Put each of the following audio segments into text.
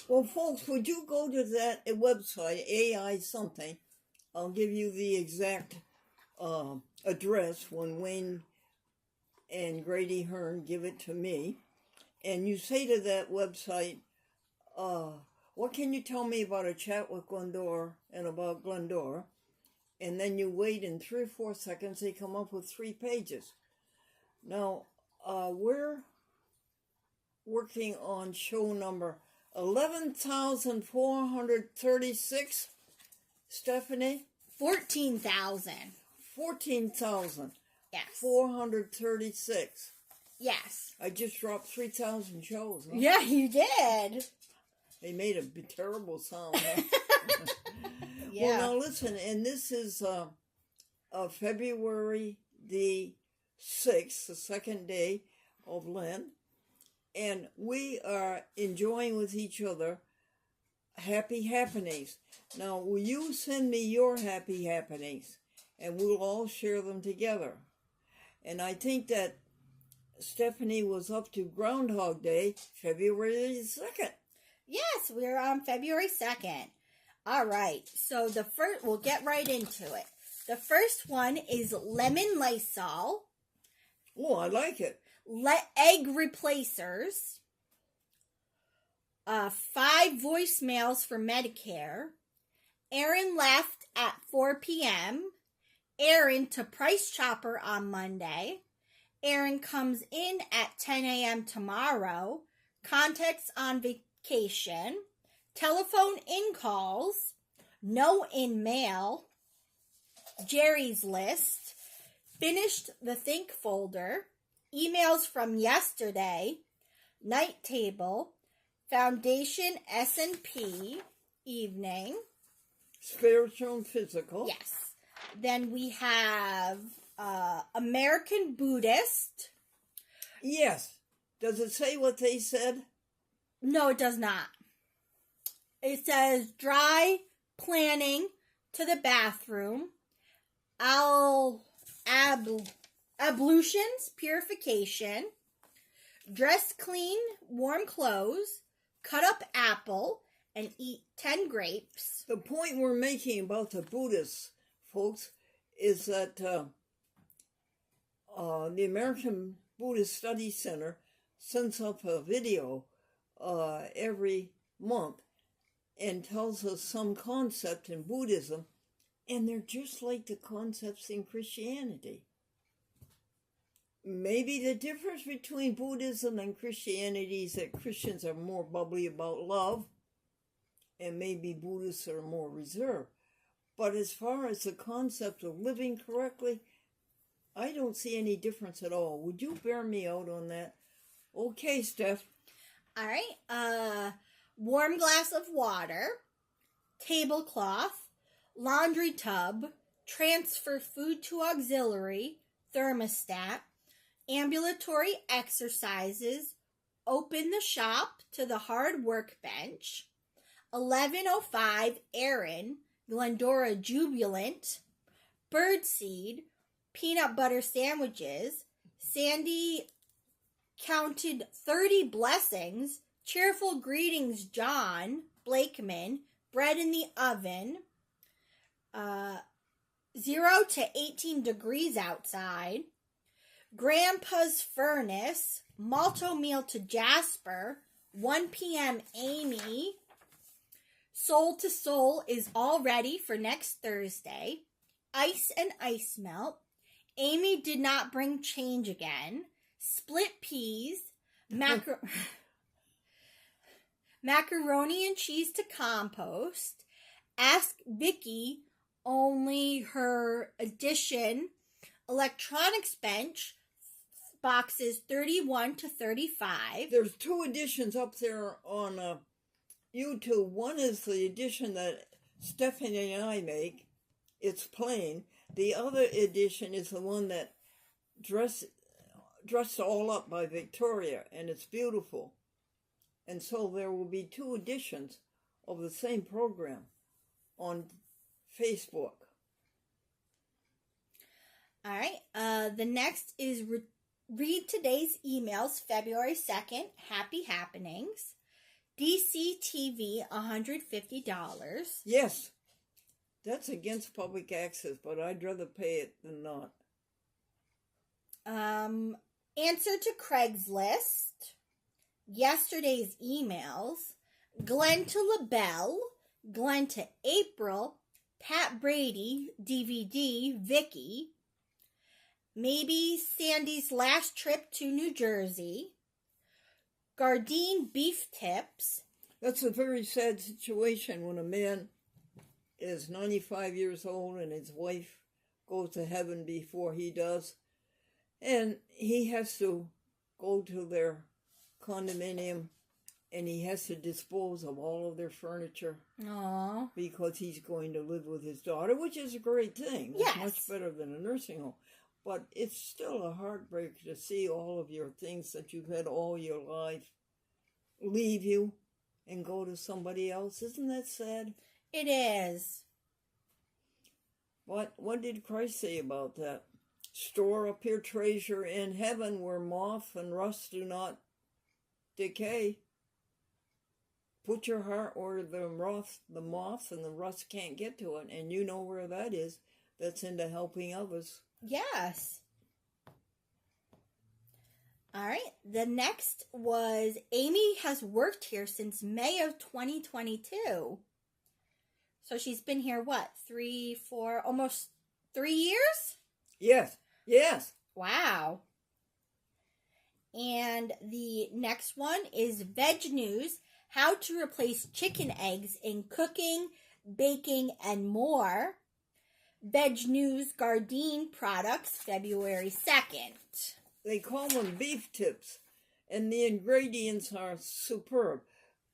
Well, folks, would you go to that website, AI something? I'll give you the exact address when Wayne and Grady Hearn give it to me. And you say to that website, what can you tell me about a chat with Glendora and about Glendora? And then you wait, in 3 or 4 seconds, they come up with 3 pages. Now, we're working on show number 11,436, Stephanie? 14,000. 14,000. Yes. 436. Yes. I just dropped 3,000 shows. Huh? Yeah, you did. They made a terrible sound. Huh? Yeah. Well, now listen, and this is February the 6th, the second day of Lent, and we are enjoying with each other happy happenings. Now, will you send me your happy happenings, and we'll all share them together? And I think that Stephanie was up to Groundhog Day, February 2nd. Yes, we're on February 2nd. All right, so we'll get right into it. The first one is lemon Lysol. Oh, I like it. Egg replacers. 5 voicemails for Medicare. Aaron left at 4 p.m. Aaron to Price Chopper on Monday. Aaron comes in at 10 a.m. tomorrow. Contacts on vacation. Telephone in calls. No in mail. Jerry's list. Finished the think folder. Emails from yesterday. Night table. Foundation S&P. Evening. Spiritual and physical. Yes. Then we have American Buddhist. Yes. Does it say what they said? No, it does not. It says dry planning to the bathroom. Ablutions, purification. Dress clean, warm clothes. Cut up apple and eat 10 grapes. The point we're making about the Buddhists, folks, is that the American Buddhist Study Center sends up a video every month and tells us some concept in Buddhism, and they're just like the concepts in Christianity. Maybe the difference between Buddhism and Christianity is that Christians are more bubbly about love, and maybe Buddhists are more reserved. But as far as the concept of living correctly, I don't see any difference at all. Would you bear me out on that? Okay, Steph. All right. Warm glass of water, tablecloth, laundry tub, transfer food to auxiliary, thermostat, ambulatory exercises, open the shop to the hard workbench, 11:05 Aaron, Glendora Jubilant, birdseed, peanut butter sandwiches, Sandy counted 30 blessings, cheerful greetings John, Blakeman, bread in the oven, 0 to 18 degrees outside, Grandpa's furnace, malto meal to Jasper, 1 p.m. Amy, Soul to Soul is all ready for next Thursday, ice and ice melt, Amy did not bring change again, split peas, macaroni and cheese to compost, ask Vicky, only her edition, electronics bench, boxes 31 to 35. There's 2 editions up there on YouTube. One is the edition that Stephanie and I make. It's plain. The other edition is the one that dressed all up by Victoria, and it's beautiful. And so there will be 2 editions of the same program on Facebook. All right. The next is read today's emails, February 2nd, happy happenings. DCTV, $150. Yes, that's against public access, but I'd rather pay it than not. Answer to Craigslist. Yesterday's emails. Glenn to LaBelle. Glenn to April. Pat Brady, DVD, Vicky. Maybe Sandy's last trip to New Jersey. Gardein beef tips. That's a very sad situation when a man is 95 years old and his wife goes to heaven before he does. And he has to go to their condominium and he has to dispose of all of their furniture. Aww. Because he's going to live with his daughter, which is a great thing. Yes. It's much better than a nursing home. But it's still a heartbreak to see all of your things that you've had all your life leave you and go to somebody else. Isn't that sad? It is. What did Christ say about that? Store up your treasure in heaven where moth and rust do not decay. Put your heart where the moth and the rust can't get to it, and you know where that is. That's into helping others. Yes. All right. The next was Amy has worked here since May of 2022. So she's been here, what, 3, 4, almost 3 years? Yes. Yes. Wow. And the next one is Veg News, how to replace chicken eggs in cooking, baking, and more. Veg News Gardein products, February 2nd. They call them beef tips, and the ingredients are superb.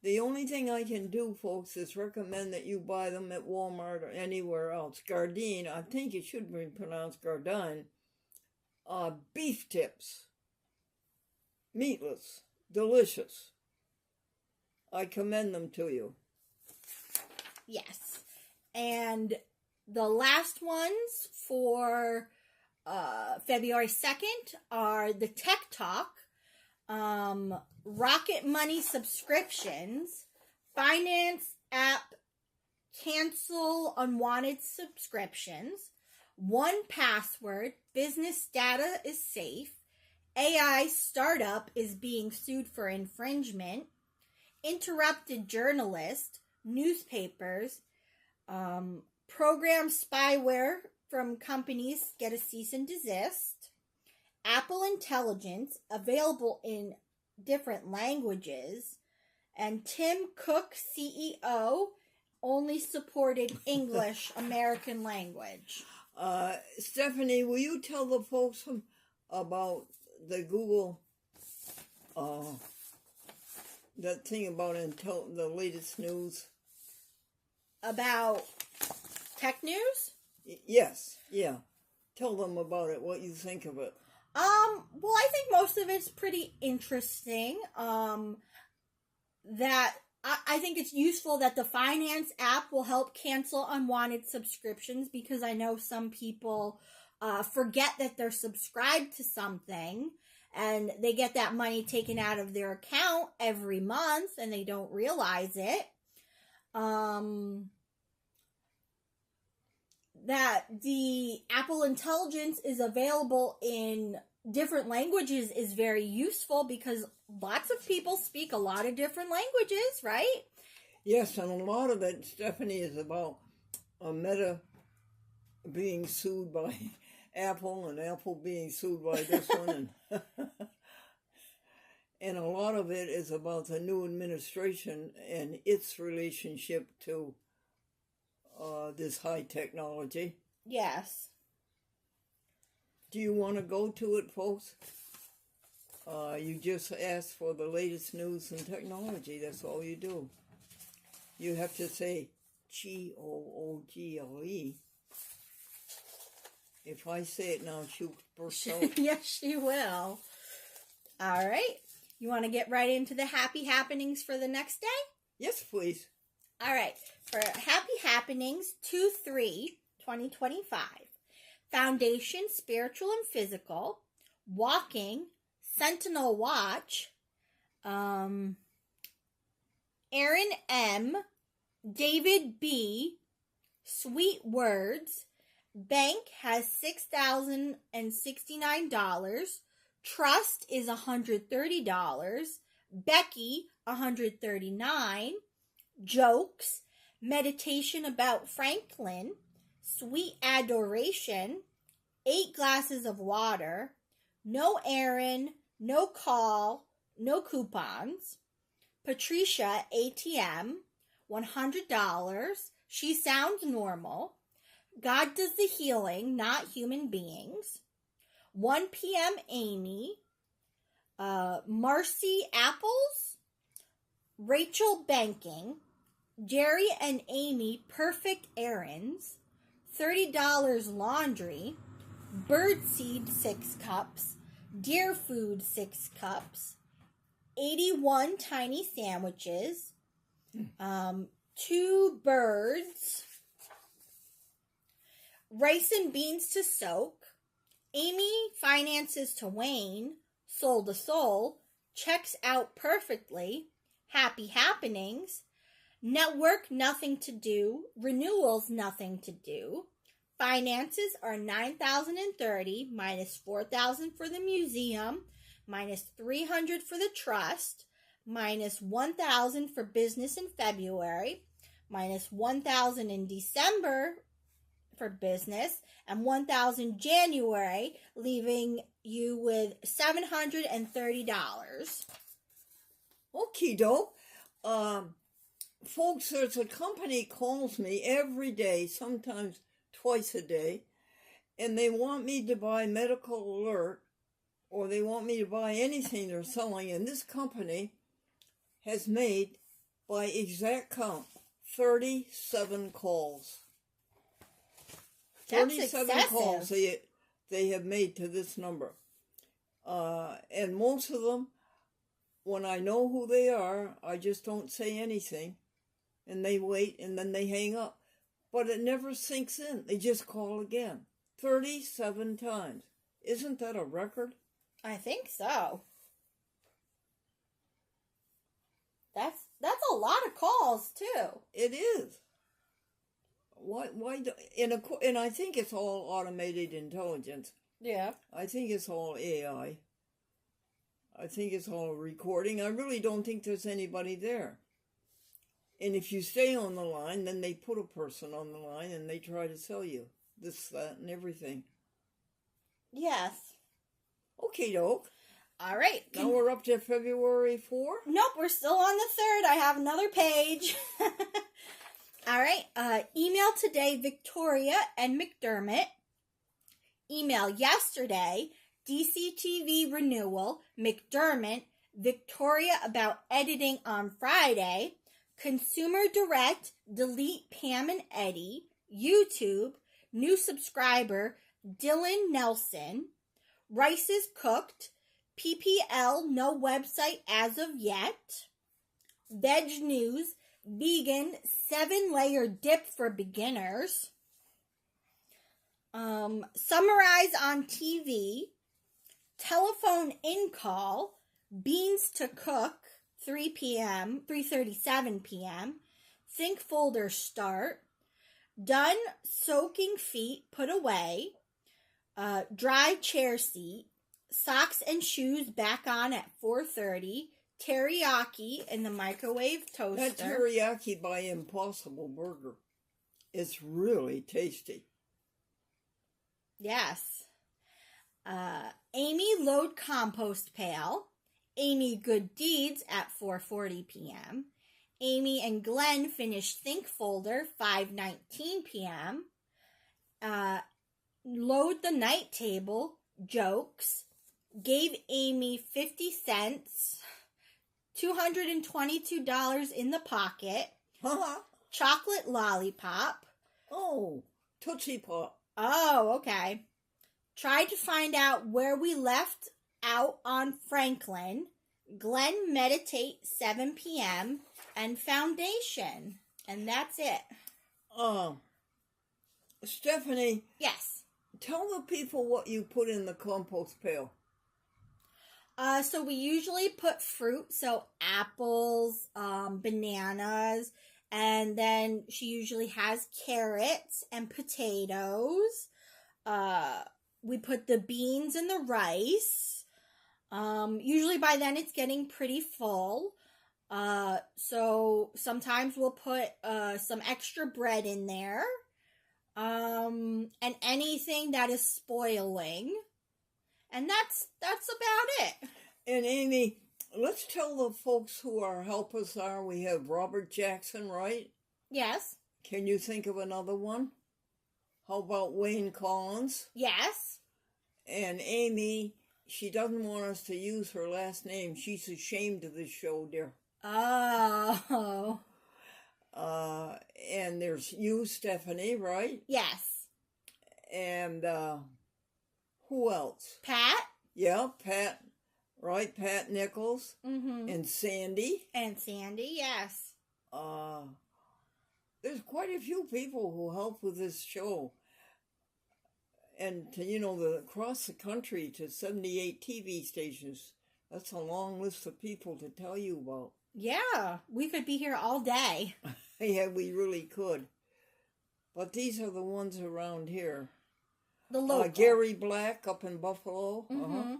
The only thing I can do, folks, is recommend that you buy them at Walmart or anywhere else. Gardein, I think it should be pronounced Gardein. Beef tips. Meatless. Delicious. I commend them to you. Yes. And the last ones for February 2nd are the Tech Talk, Rocket Money subscriptions, finance app cancel unwanted subscriptions, 1Password, business data is safe, AI startup is being sued for infringement, interrupted journalist, newspapers, program spyware from companies get a cease and desist, Apple Intelligence, available in different languages, and Tim Cook, CEO, only supported English, American language. Stephanie, will you tell the folks about the Google, that thing about the latest news? About tech news? Yes, yeah. Tell them about it, what you think of it. Well, I think most of it's pretty interesting. That I think it's useful that the finance app will help cancel unwanted subscriptions, because I know some people forget that they're subscribed to something and they get that money taken out of their account every month and they don't realize it. That the Apple Intelligence is available in different languages is very useful, because lots of people speak a lot of different languages, right? Yes, and a lot of it, Stephanie, is about Meta being sued by Apple and Apple being sued by this one. And a lot of it is about the new administration and its relationship to this high technology. Yes. Do you want to go to it, folks? You just ask for the latest news and technology. That's all you do. You have to say Google. If I say it now, she'll burst out. Yes, she will. All right. You want to get right into the happy happenings for the next day? Yes, please. All right. For happy happenings 2/3/2025. Foundation, spiritual and physical. Walking. Sentinel watch. Aaron M., David B., Sweet Words, Bank has $6,069, Trust is $130, Becky $139, Jokes, Meditation about Franklin, Sweet Adoration, 8 glasses of water, no Aaron, no call, no coupons, Patricia ATM, $100, she sounds normal, God does the healing, not human beings, 1 p.m. Amy, Marcy Apples, Rachel Banking, Jerry and Amy Perfect Errands, $30 Laundry, Birdseed 6 cups, Deer Food 6 cups, 81 Tiny Sandwiches, 2 birds, rice and beans to soak, Amy finances to Wayne, soul to soul, checks out perfectly, happy happenings, network nothing to do, renewals nothing to do, finances are $9,030 minus $4,000 for the museum, minus $300 for the trust, minus $1,000 for business in February, minus $1,000 in December for business, and $1,000 January, leaving you with $730. Okie doke. Folks, there's a company calls me every day, sometimes twice a day, and they want me to buy Medical Alert, or they want me to buy anything they're selling, and this company has made, by exact count, 37 calls. That's 37 excessive. calls they have made to this number. And most of them, when I know who they are, I just don't say anything. And they wait, and then they hang up. But it never sinks in. They just call again. 37 times. Isn't that a record? I think so. That's a lot of calls, too. It is. Why? And I think it's all automated intelligence. Yeah. I think it's all AI. I think it's all recording. I really don't think there's anybody there. And if you stay on the line, then they put a person on the line and they try to sell you this, that, and everything. Yes. Okay, doke. All right. Now we're up to February 4? Nope, we're still on the 3rd. I have another page. All right. Email today, Victoria and McDermott. Email yesterday, DCTV renewal, McDermott, Victoria about editing on Friday, Consumer Direct, delete Pam and Eddie, YouTube, new subscriber, Dylan Nelson, Rice is cooked, PPL, no website as of yet, Veg News, vegan, 7-layer dip for beginners, Summarize on TV, telephone in call, beans to cook, 3:37 p.m., think folder start, done soaking feet put away, dry chair seat, socks and shoes back on at 4:30, teriyaki in the microwave toaster. That teriyaki by Impossible Burger is really tasty. Yes. Amy load compost pail. Amy good deeds at 4:40 p.m. Amy and Glenn finish think folder 5:19 p.m. Load the night table jokes. Gave Amy 50 cents. $222 in the pocket. Chocolate lollipop. Oh, Tootsie Pop. Oh, okay. Tried to find out where we left out on Franklin. Glenn meditate 7 p.m. and foundation. And that's it. Stephanie. Yes. Tell the people what you put in the compost pail. So we usually put fruit, so apples, bananas, and then she usually has carrots and potatoes. We put the beans and the rice. Usually by then it's getting pretty full. So sometimes we'll put some extra bread in there. And anything that is spoiling. And that's about it. And Amy, let's tell the folks who our helpers are. We have Robert Jackson, right? Yes. Can you think of another one? How about Wayne Collins? Yes. And Amy, she doesn't want us to use her last name. She's ashamed of this show, dear. Oh. And there's you, Stephanie, right? Yes. And who else? Pat. Yeah, Pat, right? Pat Nichols. Mm-hmm. And Sandy. And Sandy, yes. There's quite a few people who help with this show. And to, across the country to 78 TV stations. That's a long list of people to tell you about. Yeah, we could be here all day. Yeah, we really could. But these are the ones around here. The local. Gary Black up in Buffalo. Mm-hmm.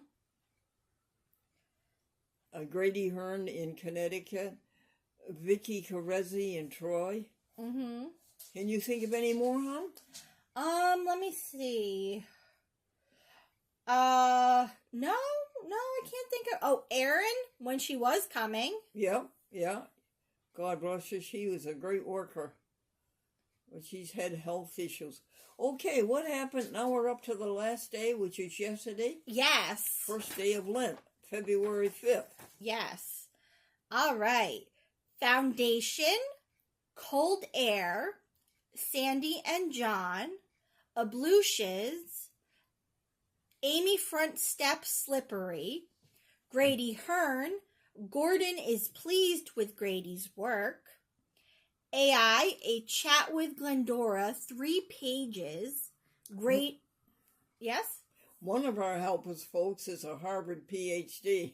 Grady Hearn in Connecticut. Vicky Carezzi in Troy. Mm-hmm. Can you think of any more, hon? Let me see. No, I can't think of. Oh, Erin, when she was coming. Yeah. God bless her. She was a great worker. But she's had health issues. Okay, what happened? Now we're up to the last day, which is yesterday. Yes. First day of Lent, February 5th. Yes. All right. Foundation, Cold Air, Sandy and John, Ablutions, Amy Front Step Slippery, Grady Hearn, Gordon is pleased with Grady's work, AI, A Chat with Glendora, 3 pages, great, yes? One of our helpers, folks, is a Harvard PhD.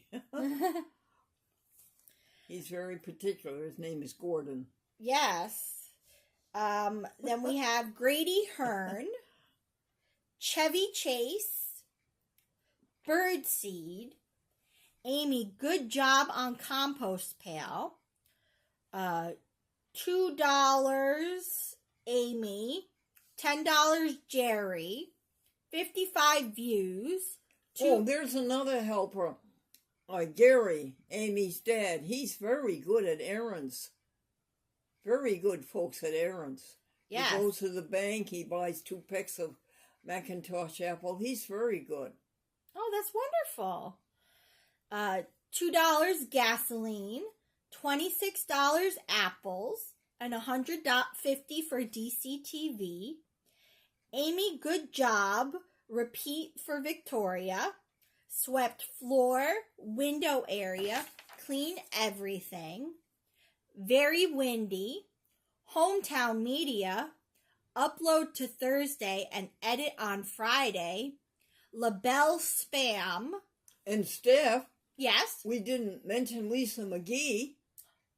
He's very particular. His name is Gordon. Yes. Then we have Grady Hearn, Chevy Chase, Birdseed, Amy, good job on compost pail, $2 Amy, $10 Jerry, 55 views. Oh, there's another helper. Gary, Amy's dad. He's very good at errands. Very good, folks, at errands. Yes. He goes to the bank. He buys 2 packs of Macintosh apple. He's very good. Oh, that's wonderful. $2 gasoline, $26 apples, and $150 for DCTV. Amy, good job. Repeat for Victoria. Swept floor, window area, clean everything. Very windy. Hometown media. Upload to Thursday and edit on Friday. LaBelle spam. And Steph, Yes? we didn't mention Lisa McGee.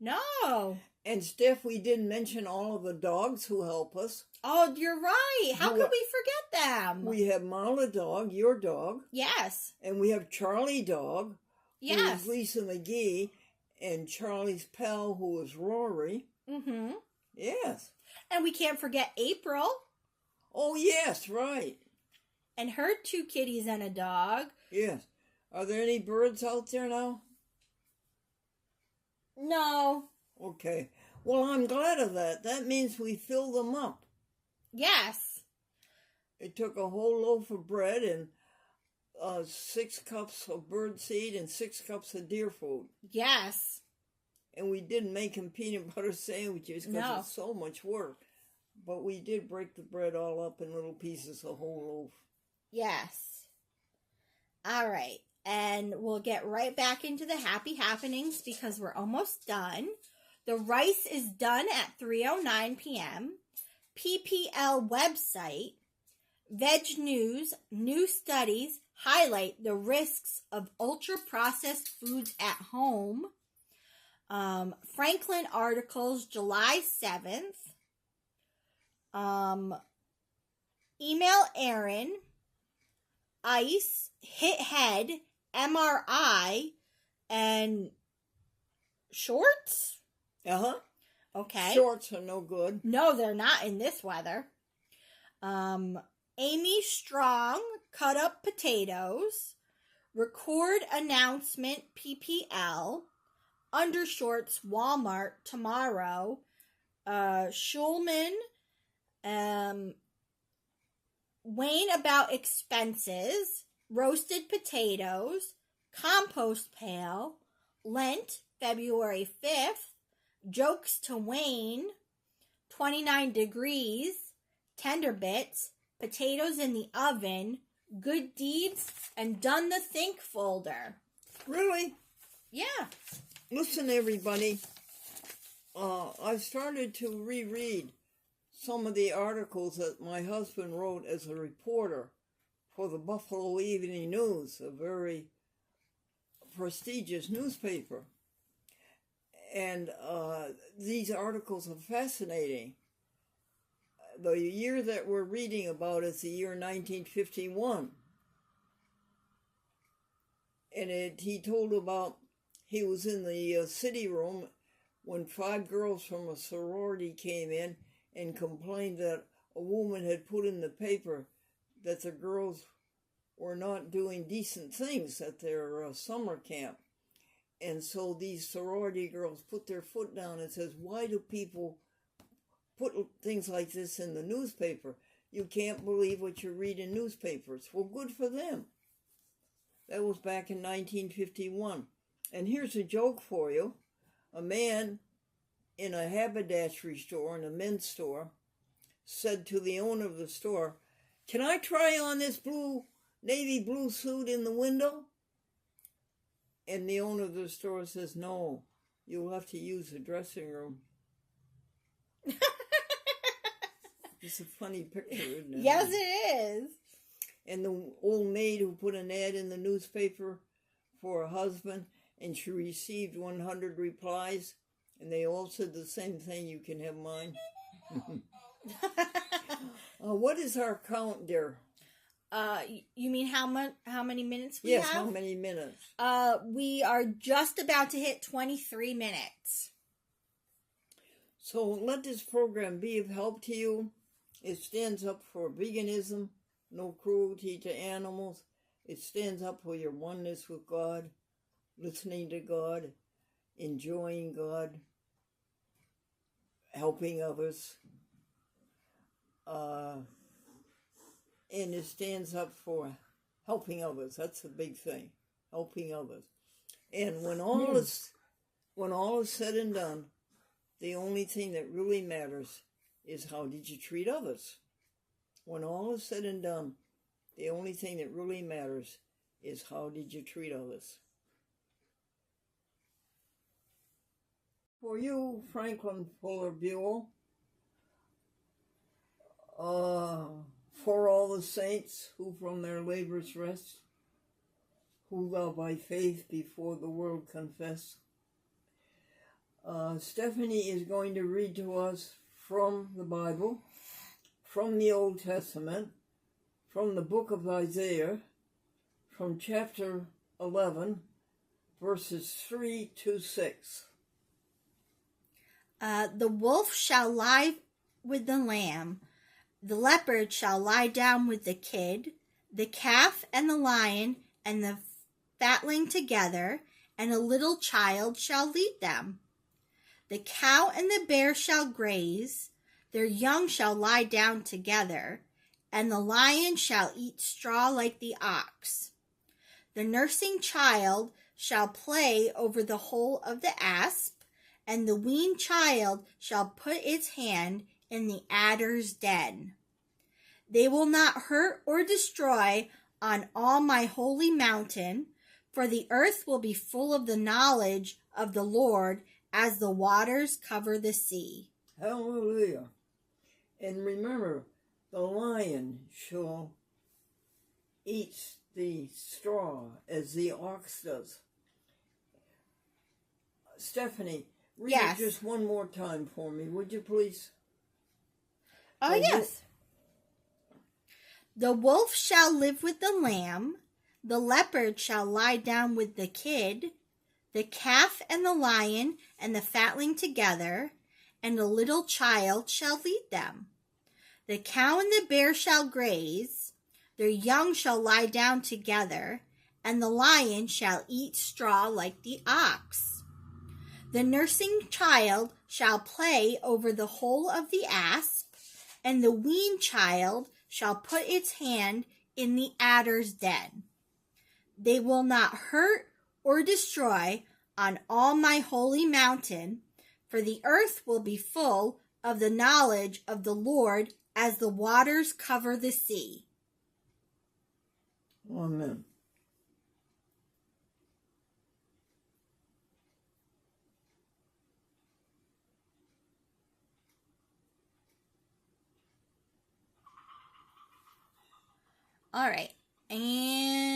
No. And Steph, we didn't mention all of the dogs who help us. Oh, you're right. How You- could we forget them? We have Marla Dog, your dog, Yes. and we have Charlie Dog, who Yes. is Lisa McGee, and Charlie's pal, who is Rory. Mm-hmm. Yes. And we can't forget April Oh, yes, right. and her 2 kitties and a dog. Yes. Are there any birds out there now? No. Okay. Well, I'm glad of that. That means we fill them up. Yes. It took a whole loaf of bread and 6 cups of bird seed and 6 cups of deer food. Yes. And we didn't make them peanut butter sandwiches because No. it's so much work. But we did break the bread all up in little pieces, a whole loaf. Yes. All right. And we'll get right back into the happy happenings because we're almost done. The rice is done at 3:09 p.m. PPL website, Veg News, New Studies, highlight the risks of ultra-processed foods at home. Franklin Articles, July 7th. Email Aaron, ICE, Hit Head, MRI, and shorts? Okay. Shorts are no good. No, they're not in this weather. Amy Strong, cut up potatoes. Record announcement, PPL. Undershorts, Walmart, tomorrow. Schulman, Wayne about expenses. Roasted potatoes. Compost pail. Lent, February 5th. Jokes to Wayne. 29 degrees. Tender bits. Potatoes in the oven. Good deeds. And done the think folder. Really? Yeah. Listen, everybody. I've started to reread some of the articles that my husband wrote as a reporter for the Buffalo Evening News, a very prestigious newspaper. And these articles are fascinating. The year that we're reading about is the year 1951. And he told about he was in the city room when 5 girls from a sorority came in and complained that a woman had put in the paper that the girls were not doing decent things at their summer camp. And so these sorority girls put their foot down and says, why do people put things like this in the newspaper? You can't believe what you read in newspapers. Well, good for them. That was back in 1951. And here's a joke for you. A man in a haberdashery store, in a men's store, said to the owner of the store, can I try on this navy blue suit in the window? And the owner of the store says, no, you'll have to use the dressing room. It's a funny picture, isn't it? Yes, it is. And the old maid who put an ad in the newspaper for a husband, and she received 100 replies, and they all said the same thing, you can have mine. What is our count, dear? You mean how many minutes we have? Yes, how many minutes? We are just about to hit 23 minutes. So let this program be of help to you. It stands up for veganism, no cruelty to animals. It stands up for your oneness with God, listening to God, enjoying God, helping others. And it stands up for helping others. That's the big thing, helping others. And when all is said and done, the only thing that really matters is how did you treat others. When all is said and done, the only thing that really matters is how did you treat others. For you, Franklin Fuller Buell, for all the saints who from their labors rest, who thou by faith before the world confess. Stephanie is going to read to us from the Bible, from the Old Testament, from the book of Isaiah, from chapter 11, verses 3 to 6. The wolf shall lie with the lamb, the leopard shall lie down with the kid, the calf and the lion and the fatling together, and a little child shall lead them. The cow and the bear shall graze, their young shall lie down together, and the lion shall eat straw like the ox. The nursing child shall play over the hole of the asp, and the weaned child shall put its hand in the adder's den. They will not hurt or destroy on all my holy mountain, for the earth will be full of the knowledge of the Lord as the waters cover the sea. Hallelujah. And remember, the lion shall eat the straw as the ox does. Stephanie, read Yes. it just one more time for me, would you please? Oh, yes. The wolf shall live with the lamb, the leopard shall lie down with the kid, the calf and the lion and the fatling together, and a little child shall lead them. The cow and the bear shall graze, their young shall lie down together, and the lion shall eat straw like the ox. The nursing child shall play over the hole of the asp, and the weaned child shall put its hand in the adder's den. They will not hurt or destroy on all my holy mountain, for the earth will be full of the knowledge of the Lord as the waters cover the sea. Amen. All right. And